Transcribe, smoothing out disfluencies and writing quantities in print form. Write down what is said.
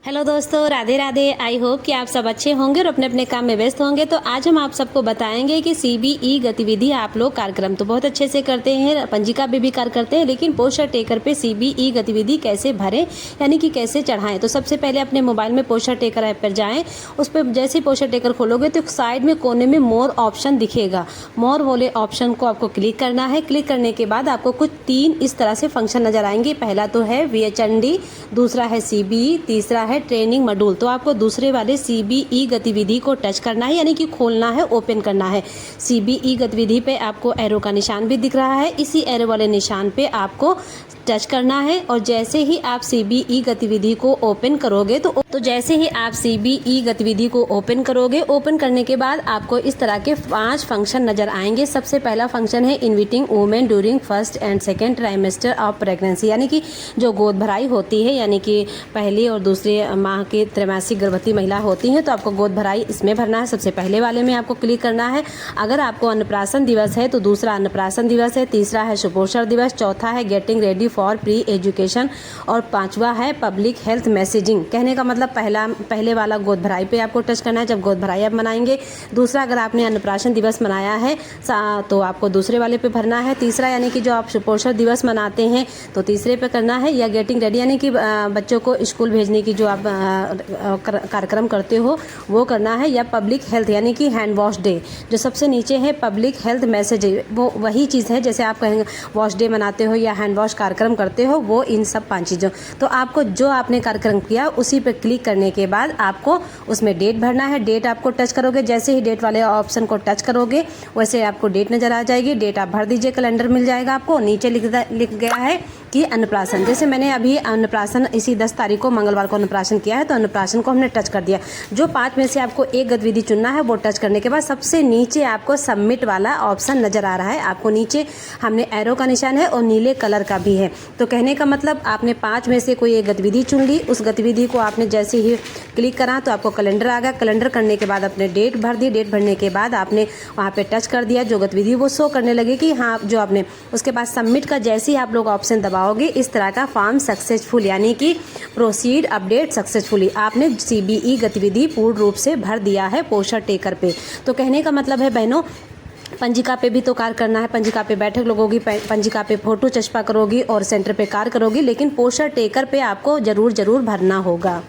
Hello दोस्तों, Radhe Radhe. I hope कि आप सब अच्छे होंगे और अपने अपने काम में व्यस्त होंगे। तो आज हम आप सबको बताएंगे कि सीबीई गतिविधि आप लोग कार्यक्रम तो बहुत अच्छे से करते हैं, पंजिका भी कार्य करते हैं, लेकिन पोस्टर टेकर पे सीबीई गतिविधि कैसे भरें, यानी कि कैसे चढ़ाएं। तो सबसे पहले अपने मोबाइल में पोस्टर टेकर ऐप पर जाएँ। उस पर जैसे ही पोस्टर टेकर खोलोगे तो साइड में कोने में मोर ऑप्शन दिखेगा। मोर वाले ऑप्शन को आपको क्लिक करना है। क्लिक करने के बाद आपको कुछ 3 इस तरह से फंक्शन नजर आएंगे। पहला तो है VHND, दूसरा है सीबीई, तीसरा है ट्रेनिंग मॉड्यूल। तो आपको दूसरे वाले सीबीई गतिविधि को टच करना है, यानी कि खोलना है, ओपन करना है। सीबीई गतिविधि पे आपको एरो का निशान भी दिख रहा है। इसी एरो वाले निशान पे आपको टच करना है और जैसे ही आप सीबीई गतिविधि को ओपन करोगे तो जैसे ही आप सीबीई गतिविधि को ओपन करोगे, ओपन करने के बाद आपको इस तरह के 5 फंक्शन नजर आएंगे। सबसे पहला फंक्शन है inviting women during first and second trimester of pregnancy, यानी कि जो गोद भराई होती है, यानी कि पहली और दूसरे माह के त्रैमासिक गर्भवती महिला होती हैं, तो आपको गोद भराई इसमें भरना है। सबसे पहले वाले में आपको क्लिक करना है। अगर आपको अन्नप्राशन दिवस है तो दूसरा अन्नप्राशन दिवस है, तीसरा है सुपोषण दिवस, चौथा है getting ready for pre education और 5वां है पब्लिक हेल्थ मैसेजिंग। कहने का मतलब पहले वाला गोद भराई पे आपको टच करना है, जब गोद भराई आप मनाएंगे। दूसरा, अगर आपने अन्नप्राशन दिवस मनाया है तो आपको दूसरे वाले पे भरना है। तीसरा, यानी कि जो आप सुपोषण दिवस मनाते हैं तो तीसरे पे करना है। या गेटिंग रेडी, यानी कि बच्चों को स्कूल भेजने की जो आप कार्यक्रम करते हो वो करना है। या पब्लिक हेल्थ, यानी कि हैंड वॉश डे, जो सबसे नीचे है पब्लिक हेल्थ मैसेज, वो वही चीज़ है जैसे आप कहेंगे वॉश डे मनाते हो या हैंड वॉश कार्यक्रम करते हो, वो इन सब 5 चीज़ों। तो आपको जो आपने कार्यक्रम किया उसी पे क्लिक करने के बाद आपको उसमें डेट भरना है। डेट आपको टच करोगे, जैसे ही डेट वाले ऑप्शन को टच करोगे वैसे आपको डेट नज़र आ जाएगी। डेट आप भर दीजिए, कैलेंडर मिल जाएगा आपको। नीचे लिख गया है कि अन्नप्राशन, जैसे मैंने अभी अन्नप्राशन इसी 10 तारीख को मंगलवार को अन्नप्राशन किया है, तो अन्नप्राशन को हमने टच कर दिया। जो 5 में से आपको एक गतिविधि चुनना है वो टच करने के बाद सबसे नीचे आपको सबमिट वाला ऑप्शन नजर आ रहा है। आपको नीचे हमने एरो का निशान है और नीले कलर का भी है। तो कहने का मतलब आपने 5 में से कोई एक गतिविधि चुन ली। उस गतिविधि को आपने जैसे ही क्लिक करा तो आपको कैलेंडर आ गया। कैलेंडर करने के बाद आपने डेट भर दी। डेट भरने के बाद आपने वहाँ पे टच कर दिया, जो गतिविधि वो शो करने लगे कि हाँ जो आपने। उसके बाद सबमिट का जैसे ही आप लोग ऑप्शन दबाओगे, इस तरह का फॉर्म सक्सेसफुल, यानी कि प्रोसीड अपडेट सक्सेसफुली, आपने सीबीई गतिविधि पूर्ण रूप से भर दिया है पोस्टर टेकर पे। तो कहने का मतलब है बहनों, पंजिका पे भी तो कार्य करना है। पंजिका पे बैठक लगोगी, पंजिका पे फोटो चस्पा करोगी और सेंटर पे कार्य करोगी, लेकिन पोस्टर टेकर पे आपको जरूर भरना होगा।